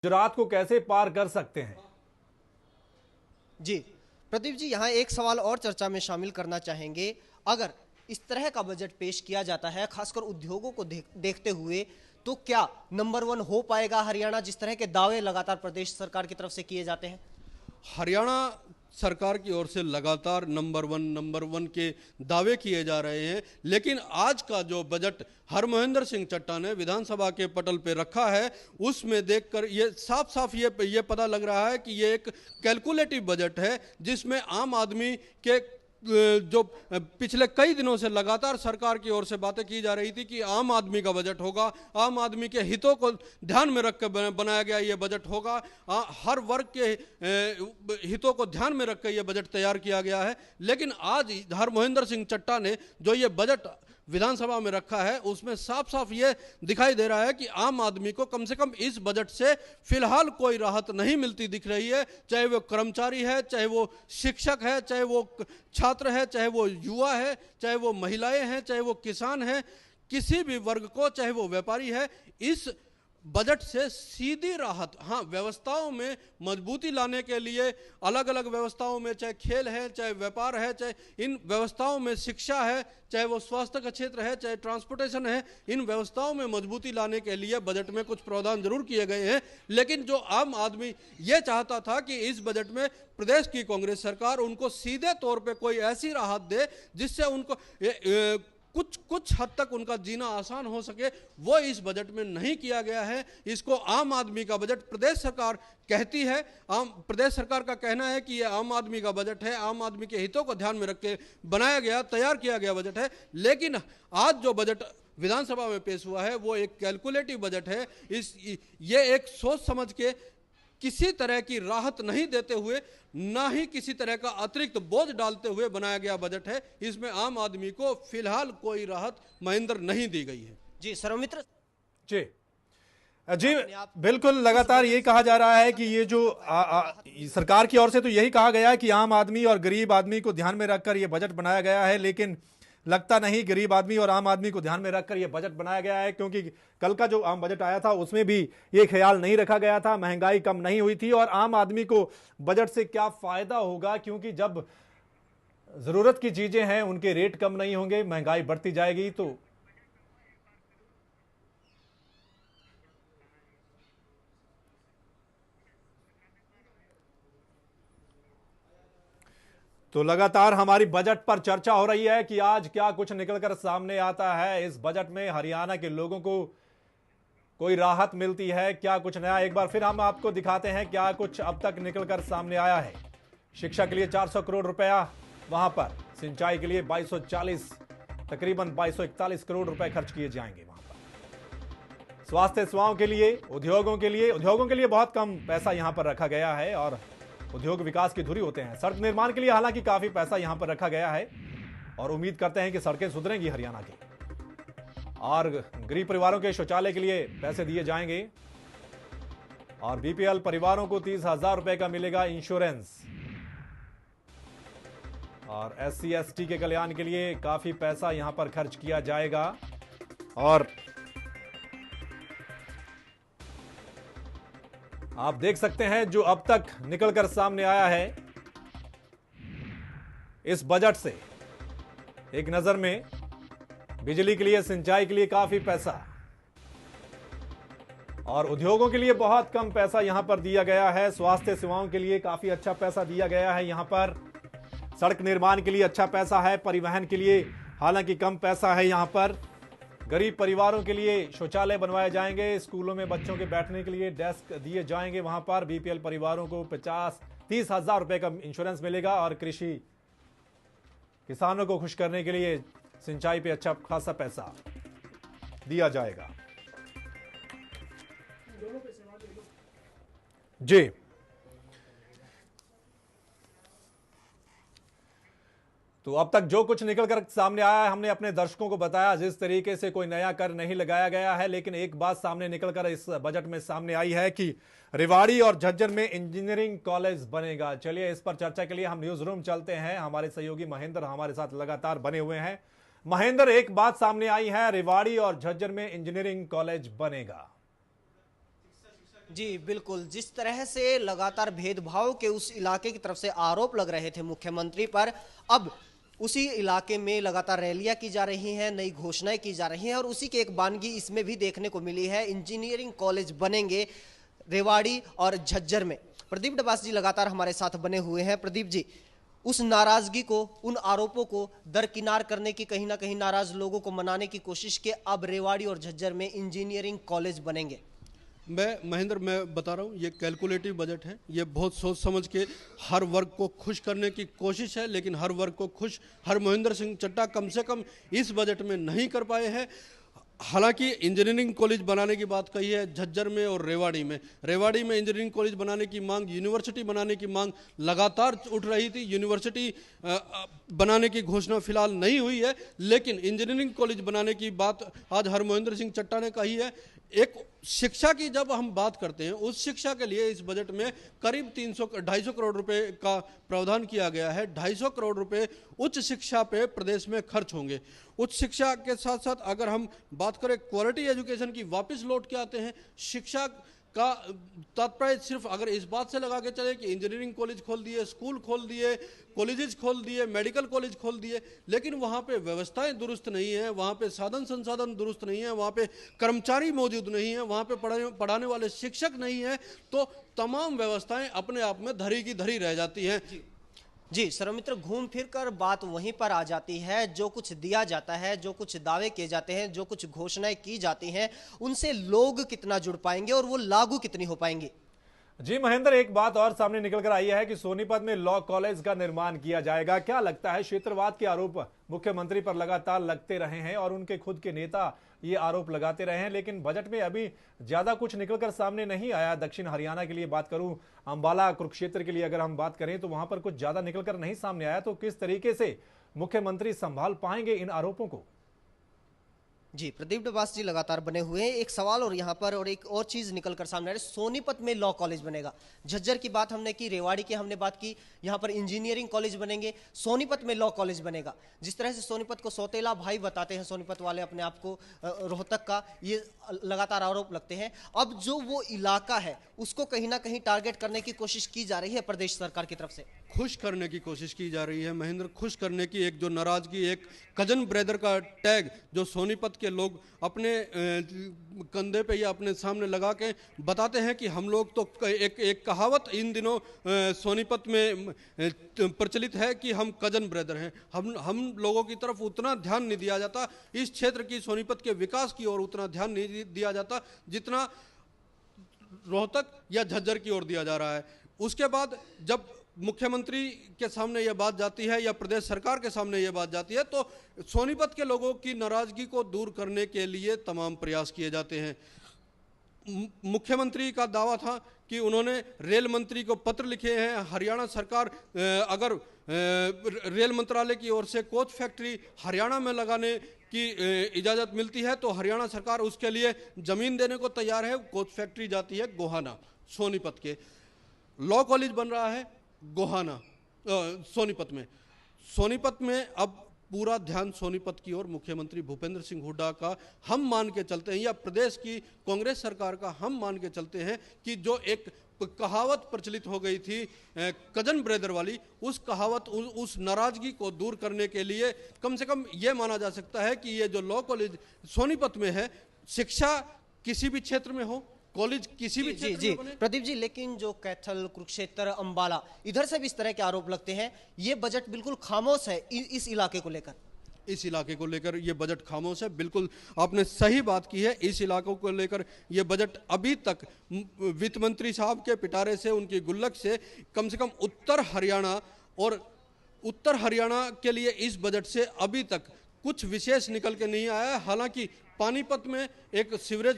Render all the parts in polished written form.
गुजरात को कैसे पार कर सकते हैं? जी प्रदीप जी, यहाँ एक सवाल और चर्चा में शामिल करना चाहेंगे। अगर इस तरह का बजट पेश किया जाता है, खासकर उद्योगों को देखते हुए, तो क्या नंबर 1 हो पाएगा हरियाणा, जिस तरह के दावे लगातार प्रदेश सरकार की तरफ से किए जाते हैं? हरियाणा सरकार की ओर से लगातार नंबर वन के दावे किए जा रहे हैं, लेकिन आज का जो बजट हरमोहिंदर सिंह चट्टा ने विधानसभा के पटल पे रखा है, उसमें देखकर ये साफ साफ ये पता लग रहा है कि ये एक कैलकुलेटिव बजट है, जिसमें आम आदमी के जो पिछले कई दिनों से लगातार सरकार की ओर से बातें की जा रही थी कि आम आदमी का बजट होगा, आम आदमी के हितों को ध्यान में रख कर बनाया गया ये बजट होगा, हर वर्ग के हितों को ध्यान में रख कर ये बजट तैयार किया गया है। लेकिन आज हरमोहिंदर सिंह चट्टा ने जो ये बजट विधानसभा में रखा है, उसमें साफ साफ ये दिखाई दे रहा है कि आम आदमी को कम से कम इस बजट से फिलहाल कोई राहत नहीं मिलती दिख रही है। चाहे वो कर्मचारी है, चाहे वो शिक्षक है, चाहे वो छात्र है, चाहे वो युवा है, चाहे वो महिलाएं हैं, चाहे वो किसान हैं, किसी भी वर्ग को, चाहे वो व्यापारी है, इस बजट से सीधी राहत। हाँ, व्यवस्थाओं में मजबूती लाने के लिए अलग अलग व्यवस्थाओं में, चाहे खेल है, चाहे व्यापार है, चाहे इन व्यवस्थाओं में शिक्षा है, चाहे वो स्वास्थ्य का क्षेत्र है, चाहे ट्रांसपोर्टेशन है, इन व्यवस्थाओं में मजबूती लाने के लिए बजट में कुछ प्रावधान जरूर किए गए हैं। लेकिन जो आम आदमी ये चाहता था कि इस बजट में प्रदेश की कांग्रेस सरकार उनको सीधे तौर पर कोई ऐसी राहत दे जिससे उनको कुछ हद तक उनका जीना आसान हो सके, वो इस बजट में नहीं किया गया है। इसको आम आदमी का बजट प्रदेश सरकार कहती है। प्रदेश सरकार का कहना है कि ये आम आदमी का बजट है, आम आदमी के हितों को ध्यान में रख के बनाया गया, तैयार किया गया बजट है। लेकिन आज जो बजट विधानसभा में पेश हुआ है वो एक कैलकुलेटिव बजट है। ये एक सोच समझ के किसी तरह की राहत नहीं देते हुए, ना ही किसी तरह का अतिरिक्त बोझ डालते हुए बनाया गया बजट है। इसमें आम आदमी को फिलहाल कोई राहत महेंद्र नहीं दी गई है। जी सर्वमित्र जी जी बिल्कुल, लगातार यही कहा जा रहा है कि ये जो सरकार की ओर से तो यही कहा गया है कि आम आदमी और गरीब आदमी को ध्यान में रखकर ये बजट बनाया गया है, लेकिन लगता नहीं गरीब आदमी और आम आदमी को ध्यान में रखकर यह बजट बनाया गया है, क्योंकि कल का जो आम बजट आया था उसमें भी ये ख्याल नहीं रखा गया था, महंगाई कम नहीं हुई थी और आम आदमी को बजट से क्या फायदा होगा, क्योंकि जब जरूरत की चीजें हैं उनके रेट कम नहीं होंगे, महंगाई बढ़ती जाएगी। तो लगातार हमारी बजट पर चर्चा हो रही है कि आज क्या कुछ निकलकर सामने आता है। इस बजट में हरियाणा के लोगों को कोई राहत मिलती है, क्या कुछ नया, एक बार फिर हम आपको दिखाते हैं क्या कुछ अब तक निकलकर सामने आया है। शिक्षा के लिए 400 करोड़ रुपया, वहां पर सिंचाई के लिए 2240 तकरीबन 2241 करोड़ रुपए खर्च किए जाएंगे वहां पर। स्वास्थ्य सेवाओं के लिए, उद्योगों के लिए बहुत कम पैसा यहां पर रखा गया है और उद्योग विकास की धुरी होते हैं। सड़क निर्माण के लिए हालांकि काफी पैसा यहां पर रखा गया है और उम्मीद करते हैं कि सड़कें सुधरेंगी हरियाणा की। और गरीब परिवारों के शौचालय के लिए पैसे दिए जाएंगे और बीपीएल परिवारों को 30,000 रुपए का मिलेगा इंश्योरेंस। और SC/ST के कल्याण के लिए काफी पैसा यहां पर खर्च किया जाएगा। और आप देख सकते हैं जो अब तक निकलकर सामने आया है इस बजट से, एक नजर में बिजली के लिए, सिंचाई के लिए काफी पैसा और उद्योगों के लिए बहुत कम पैसा यहां पर दिया गया है। स्वास्थ्य सेवाओं के लिए काफी अच्छा पैसा दिया गया है यहां पर। सड़क निर्माण के लिए अच्छा पैसा है, परिवहन के लिए हालांकि कम पैसा है यहां पर। गरीब परिवारों के लिए शौचालय बनवाए जाएंगे, स्कूलों में बच्चों के बैठने के लिए डेस्क दिए जाएंगे वहां पर। बीपीएल परिवारों को 30,000 रुपए का इंश्योरेंस मिलेगा और कृषि किसानों को खुश करने के लिए सिंचाई पे अच्छा खासा पैसा दिया जाएगा। जी तो अब तक जो कुछ निकलकर सामने आया है हमने अपने दर्शकों को बताया। जिस तरीके से कोई नया कर नहीं लगाया गया है, लेकिन एक बात सामने निकलकर इस बजट में सामने आई है कि रेवाड़ी और झज्जर में इंजीनियरिंग कॉलेज बनेगा। चलिए इस पर चर्चा के लिए हम न्यूज रूम चलते हैं। हमारे सहयोगी महेंद्र हमारे साथ लगातार बने हुए हैं। महेंद्र, एक बात सामने आई है, रेवाड़ी और झज्जर में इंजीनियरिंग कॉलेज बनेगा। जी बिल्कुल, जिस तरह से लगातार भेदभाव के उस इलाके की तरफ से आरोप लग रहे थे मुख्यमंत्री पर, अब उसी इलाके में लगातार रैलियां की जा रही हैं, नई घोषणाएं की जा रही हैं और उसी की एक बानगी इसमें भी देखने को मिली है। इंजीनियरिंग कॉलेज बनेंगे रेवाड़ी और झज्जर में। प्रदीप डबास जी लगातार हमारे साथ बने हुए हैं। प्रदीप जी, उस नाराजगी को, उन आरोपों को दरकिनार करने की, कहीं ना कहीं नाराज लोगों को मनाने की कोशिश के अब रेवाड़ी और झज्जर में इंजीनियरिंग कॉलेज बनेंगे। मैं बता रहा हूँ, ये कैलकुलेटिव बजट है। ये बहुत सोच समझ के हर वर्ग को खुश करने की कोशिश है, लेकिन हर वर्ग को खुश हरमोहिंदर सिंह चड्ढा कम से कम इस बजट में नहीं कर पाए हैं। हालांकि इंजीनियरिंग कॉलेज बनाने की बात कही है झज्जर में और रेवाड़ी में। रेवाड़ी में इंजीनियरिंग कॉलेज बनाने की मांग, यूनिवर्सिटी बनाने की मांग लगातार उठ रही थी। यूनिवर्सिटी बनाने की घोषणा फिलहाल नहीं हुई है, लेकिन इंजीनियरिंग कॉलेज बनाने की बात आज हरमोहिंदर सिंह चड्ढा ने कही है। एक शिक्षा की जब हम बात करते हैं, उस शिक्षा के लिए इस बजट में करीब 250 करोड़ रुपए का प्रावधान किया गया है। 250 करोड़ रुपए उच्च शिक्षा पे प्रदेश में खर्च होंगे। उच्च शिक्षा के साथ साथ अगर हम बात करें क्वालिटी एजुकेशन की, वापस लौट के आते हैं, शिक्षा का तात्पर्य सिर्फ अगर इस बात से लगा के चले कि इंजीनियरिंग कॉलेज खोल दिए, स्कूल खोल दिए, कॉलेजेस खोल दिए, मेडिकल कॉलेज खोल दिए, लेकिन वहाँ पे व्यवस्थाएं दुरुस्त नहीं है, वहाँ पे साधन संसाधन दुरुस्त नहीं है, वहाँ पे कर्मचारी मौजूद नहीं है, वहाँ पे पढ़ाने वाले शिक्षक नहीं है, तो तमाम व्यवस्थाएं अपने आप में धरी की धरी रह जाती हैं। जी सर्वमित्र, घूम फिर कर बात वहीं पर आ जाती है। जो कुछ दिया जाता है, जो कुछ दावे किए जाते हैं, जो कुछ घोषणाएं की जाती हैं, उनसे लोग कितना जुड़ पाएंगे और वो लागू कितनी हो पाएंगी। जी महेंद्र, एक बात और सामने निकल कर आई है कि सोनीपत में लॉ कॉलेज का निर्माण किया जाएगा। क्या लगता है, क्षेत्रवाद के आरोप मुख्यमंत्री पर लगातार लगते रहे हैं और उनके खुद के नेता ये आरोप लगाते रहे हैं, लेकिन बजट में अभी ज्यादा कुछ निकलकर सामने नहीं आया। दक्षिण हरियाणा के लिए बात करूं, अंबाला कुरुक्षेत्र के लिए अगर हम बात करें तो वहां पर कुछ ज्यादा निकलकर नहीं सामने आया। तो किस तरीके से मुख्यमंत्री संभाल पाएंगे इन आरोपों को? जी प्रदीप डबास जी लगातार बने हुए हैं। एक सवाल और यहाँ पर और एक और चीज निकलकर सामने आ रही है, सोनीपत में लॉ कॉलेज बनेगा। झज्जर की बात हमने की, रेवाड़ी की हमने बात की, यहाँ पर इंजीनियरिंग कॉलेज बनेंगे, सोनीपत में लॉ कॉलेज बनेगा। जिस तरह से सोनीपत को सौतेला भाई बताते हैं सोनीपत वाले अपने आप को, रोहतक का, ये लगातार आरोप लगते हैं। अब जो वो इलाका है उसको कहीं ना कहीं टारगेट करने की कोशिश की जा रही है प्रदेश सरकार की तरफ से, खुश करने की कोशिश की जा रही है महेंद्र। खुश करने की एक जो नाराजगी, एक कजन ब्रदर का टैग जो सोनीपत के लोग अपने कंधे पे या अपने सामने लगा के बताते हैं कि हम लोग तो एक कहावत इन दिनों सोनीपत में प्रचलित है कि हम कजन ब्रदर हैं। हम लोगों की तरफ उतना ध्यान नहीं दिया जाता, इस क्षेत्र की सोनीपत के विकास की ओर उतना ध्यान नहीं दिया जाता जितना रोहतक या झज्जर की ओर दिया जा रहा है। उसके बाद जब मुख्यमंत्री के सामने यह बात जाती है या प्रदेश सरकार के सामने यह बात जाती है, तो सोनीपत के लोगों की नाराजगी को दूर करने के लिए तमाम प्रयास किए जाते हैं। मुख्यमंत्री का दावा था कि उन्होंने रेल मंत्री को पत्र लिखे हैं। हरियाणा सरकार अगर रेल मंत्रालय की ओर से कोच फैक्ट्री हरियाणा में लगाने की इजाज़त मिलती है तो हरियाणा सरकार उसके लिए ज़मीन देने को तैयार है। कोच फैक्ट्री जाती है गोहाना, सोनीपत के। लॉ कॉलेज बन रहा है गोहाना, सोनीपत में। सोनीपत में अब पूरा ध्यान सोनीपत की ओर मुख्यमंत्री भूपेंद्र सिंह हुड्डा का हम मान के चलते हैं, या प्रदेश की कांग्रेस सरकार का हम मान के चलते हैं कि जो एक कहावत प्रचलित हो गई थी कजन ब्रदर वाली, उस कहावत, उस नाराजगी को दूर करने के लिए कम से कम ये माना जा सकता है कि ये जो लॉ कॉलेज सोनीपत में है, शिक्षा किसी भी क्षेत्र में हो, कॉलेज किसी भी जी प्रदीप जी, लेकिन जो कैथल, कुरुक्षेत्र, अंबाला, इधर से भी इस तरह के आरोप लगते हैं। ये बजट बिल्कुल खामोश है इस इलाके को लेकर। इस इलाके को लेकर ये बजट खामोश है। बिल्कुल आपने सही बात की है। इस इलाकों को लेकर ये बजट अभी तक वित्त मंत्री साहब के पिटारे से, उनकी गुल्लक से कम उत्तर हरियाणा के लिए इस बजट से अभी तक कुछ विशेष निकल के नहीं आया है। हालांकि पानीपत में एक सीवरेज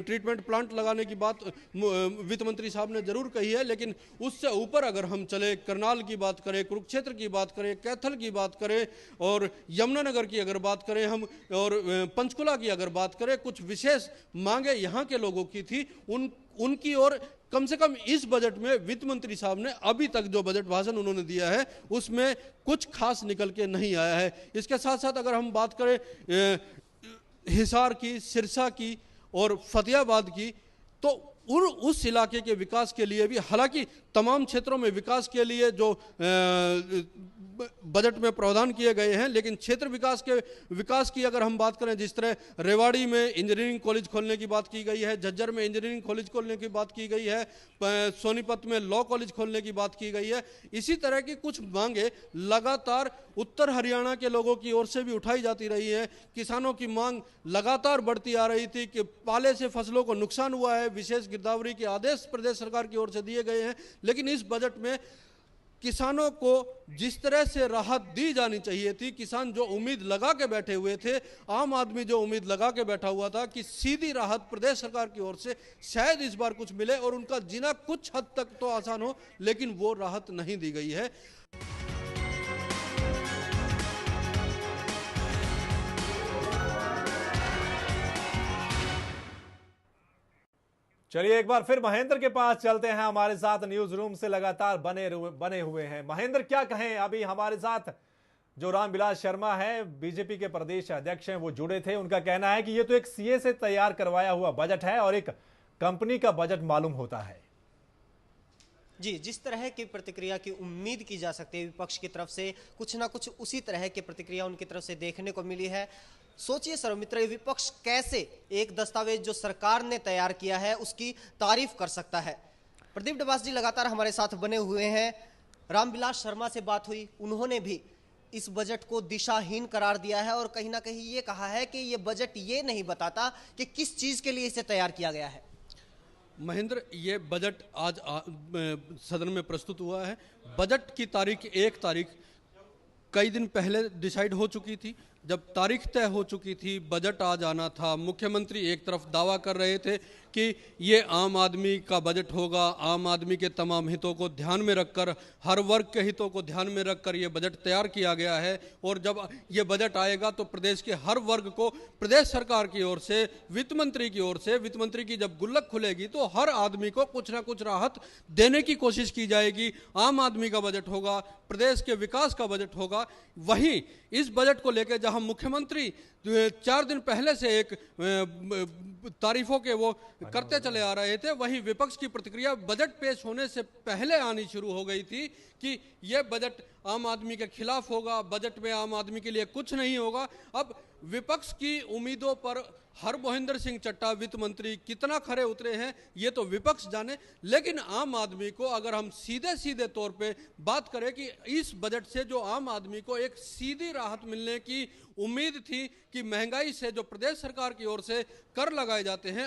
ट्रीटमेंट प्लांट लगाने की बात वित्त मंत्री साहब ने जरूर कही है, लेकिन उससे ऊपर अगर हम चले, करनाल की बात करें, कुरुक्षेत्र की बात करें, कैथल की बात करें और यमुनानगर की अगर बात करें हम, और पंचकुला की अगर बात करें, कुछ विशेष मांगे यहाँ के लोगों की थी, उनकी ओर कम से कम इस बजट में वित्त मंत्री साहब ने अभी तक जो बजट भाषण उन्होंने दिया है उसमें कुछ खास निकल के नहीं आया है। इसके साथ साथ अगर हम बात करें हिसार की, सिरसा की और फतेहाबाद की, तो उस इलाके के विकास के लिए भी, हालांकि तमाम क्षेत्रों में विकास के लिए जो बजट में प्रावधान किए गए हैं, लेकिन क्षेत्र विकास की अगर हम बात करें, जिस तरह रेवाड़ी में इंजीनियरिंग कॉलेज खोलने की बात की गई है, झज्जर में इंजीनियरिंग कॉलेज खोलने की बात की गई है, सोनीपत में लॉ कॉलेज खोलने की बात की गई है, इसी तरह की कुछ मांगे लगातार उत्तर हरियाणा के लोगों की ओर से भी उठाई जाती रही है। किसानों की मांग लगातार बढ़ती आ रही थी कि पाले से फसलों को नुकसान हुआ है, विशेष गिरदावरी के आदेश प्रदेश सरकार की ओर से दिए गए हैं, लेकिन इस बजट में किसानों को जिस तरह से राहत दी जानी चाहिए थी, किसान जो उम्मीद लगा के बैठे हुए थे, आम आदमी जो उम्मीद लगा के बैठा हुआ था कि सीधी राहत प्रदेश सरकार की ओर से शायद इस बार कुछ मिले और उनका जीना कुछ हद तक तो आसान हो, लेकिन वो राहत नहीं दी गई है। चलिए एक बार फिर महेंद्र के पास चलते हैं, हमारे साथ न्यूज रूम से लगातार बने हुए हैं। महेंद्र, क्या कहें, अभी हमारे साथ जो रामविलास शर्मा है, बीजेपी के प्रदेश अध्यक्ष हैं, वो जुड़े थे। उनका कहना है कि ये तो एक सीए से तैयार करवाया हुआ बजट है और एक कंपनी का बजट मालूम होता है। जी, जिस तरह की प्रतिक्रिया की उम्मीद की जा सकती है विपक्ष की तरफ से, कुछ ना कुछ उसी तरह की प्रतिक्रिया उनकी तरफ से देखने को मिली है। सोचिए सर्वमित्र, विपक्ष कैसे एक दस्तावेज जो सरकार ने तैयार किया है उसकी तारीफ कर सकता है। प्रदीप डबास जी लगातार हमारे साथ बने हुए हैं। रामविलास शर्मा से बात हुई, उन्होंने भी इस बजट को दिशाहीन करार दिया है और कहीं ना कहीं ये कहा है कि ये बजट ये नहीं बताता कि किस चीज के लिए इसे तैयार किया गया है। महेंद्र, ये बजट आज सदन में प्रस्तुत हुआ है। बजट की तारीख 1 तारीख कई दिन पहले डिसाइड हो चुकी थी। जब तारीख तय हो चुकी थी, बजट आज आना था, मुख्यमंत्री एक तरफ दावा कर रहे थे कि ये आम आदमी का बजट होगा, आम आदमी के तमाम हितों को ध्यान में रखकर, हर वर्ग के हितों को ध्यान में रखकर ये बजट तैयार किया गया है। और जब ये बजट आएगा तो प्रदेश के हर वर्ग को प्रदेश सरकार की ओर से, वित्त मंत्री की ओर से, वित्त मंत्री की जब गुल्लक खुलेगी तो हर आदमी को कुछ ना कुछ राहत देने की कोशिश की जाएगी। आम आदमी का बजट होगा, प्रदेश के विकास का बजट होगा। वहीं इस बजट को लेकर जहां मुख्यमंत्री 4 दिन पहले से एक तारीफों के वो करते चले आ रहे थे, वहीं विपक्ष की प्रतिक्रिया बजट पेश होने से पहले आनी शुरू हो गई थी कि यह बजट आम आदमी के खिलाफ होगा, बजट में आम आदमी के लिए कुछ नहीं होगा। अब विपक्ष की उम्मीदों पर हरमोहिंदर सिंह चट्टा वित्त मंत्री कितना खरे उतरे हैं ये तो विपक्ष जाने, लेकिन आम आदमी को अगर हम सीधे सीधे तौर पे बात करें कि इस बजट से जो आम आदमी को एक सीधी राहत मिलने की उम्मीद थी कि महंगाई से जो प्रदेश सरकार की ओर से कर लगाए जाते हैं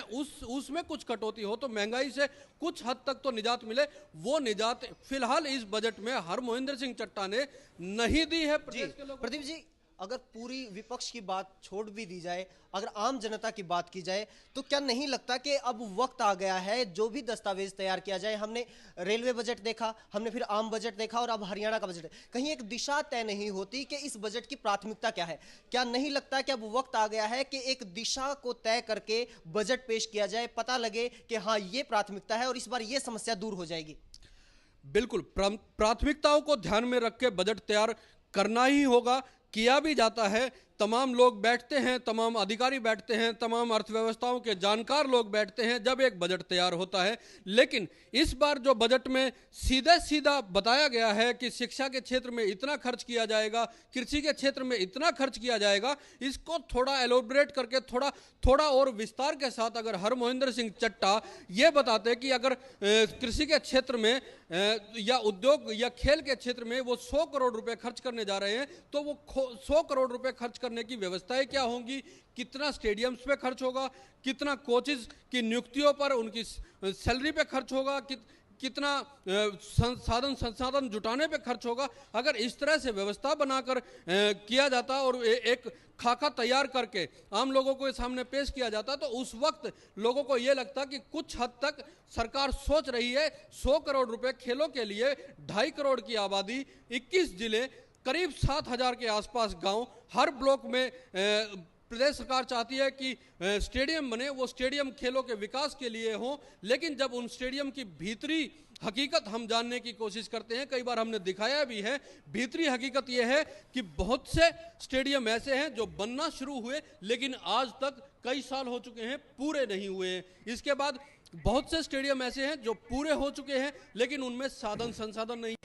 उसमें कुछ कटौती हो तो महंगाई से कुछ हद तक तो निजात मिले, वो निजात फिलहाल इस बजट में हरमोहिंदर सिंह चट्टा ने नहीं दी है प्रदेश के लोगों। प्रदीप जी, अगर पूरी विपक्ष की बात छोड़ भी दी जाए, अगर आम जनता की बात की जाए, तो क्या नहीं लगता कि अब वक्त आ गया है जो भी दस्तावेज तैयार किया जाए, हमने रेलवे बजट देखा, हमने फिर आम बजट देखा और अब हरियाणा का बजट, कहीं एक दिशा तय नहीं होती कि इस बजट की प्राथमिकता क्या है? क्या नहीं लगता कि अब वक्त आ गया है कि एक दिशा को तय करके बजट पेश किया जाए, पता लगे कि हाँ ये प्राथमिकता है और इस बार ये समस्या दूर हो जाएगी? बिल्कुल, प्राथमिकताओं को ध्यान में रख के बजट तैयार करना ही होगा, किया भी जाता है। तमाम लोग बैठते हैं, तमाम अधिकारी बैठते हैं, तमाम अर्थव्यवस्थाओं के जानकार लोग बैठते हैं जब एक बजट तैयार होता है। लेकिन इस बार जो बजट में सीधा बताया गया है कि शिक्षा के क्षेत्र में इतना खर्च किया जाएगा, कृषि के क्षेत्र में इतना खर्च किया जाएगा, इसको थोड़ा एलोबरेट करके थोड़ा और विस्तार के साथ अगर हरमोहिंदर सिंह चट्टा ये बताते कि अगर कृषि के क्षेत्र में या उद्योग या खेल के क्षेत्र में वो 100 करोड़ रुपए खर्च करने जा रहे हैं तो वो 100 करोड़ रुपए खर्च करने की व्यवस्थाएं क्या होंगी, कितना स्टेडियम्स पे खर्च होगा, कितना कोचेस की नियुक्तियों पर उनकी सैलरी पे खर्च होगा, कितना संसाधन जुटाने पे खर्च होगा। अगर इस तरह से व्यवस्था बनाकर किया जाता और एक खाका तैयार करके आम लोगों को सामने पेश किया जाता तो उस वक्त लोगों को यह लगता कि कुछ हद तक सरकार सोच रही है। 100 करोड़ रुपए खेलों के लिए, 2.5 करोड़ की आबादी, 21 जिले, करीब 7,000 के आसपास गांव, हर ब्लॉक में प्रदेश सरकार चाहती है कि स्टेडियम बने, वो स्टेडियम खेलों के विकास के लिए हो। लेकिन जब उन स्टेडियम की भीतरी हकीकत हम जानने की कोशिश करते हैं, कई बार हमने दिखाया भी है, भीतरी हकीकत यह है कि बहुत से स्टेडियम ऐसे हैं जो बनना शुरू हुए लेकिन आज तक कई साल हो चुके हैं, पूरे नहीं हुए हैं। इसके बाद बहुत से स्टेडियम ऐसे हैं जो पूरे हो चुके हैं लेकिन उनमें साधन संसाधन नहीं।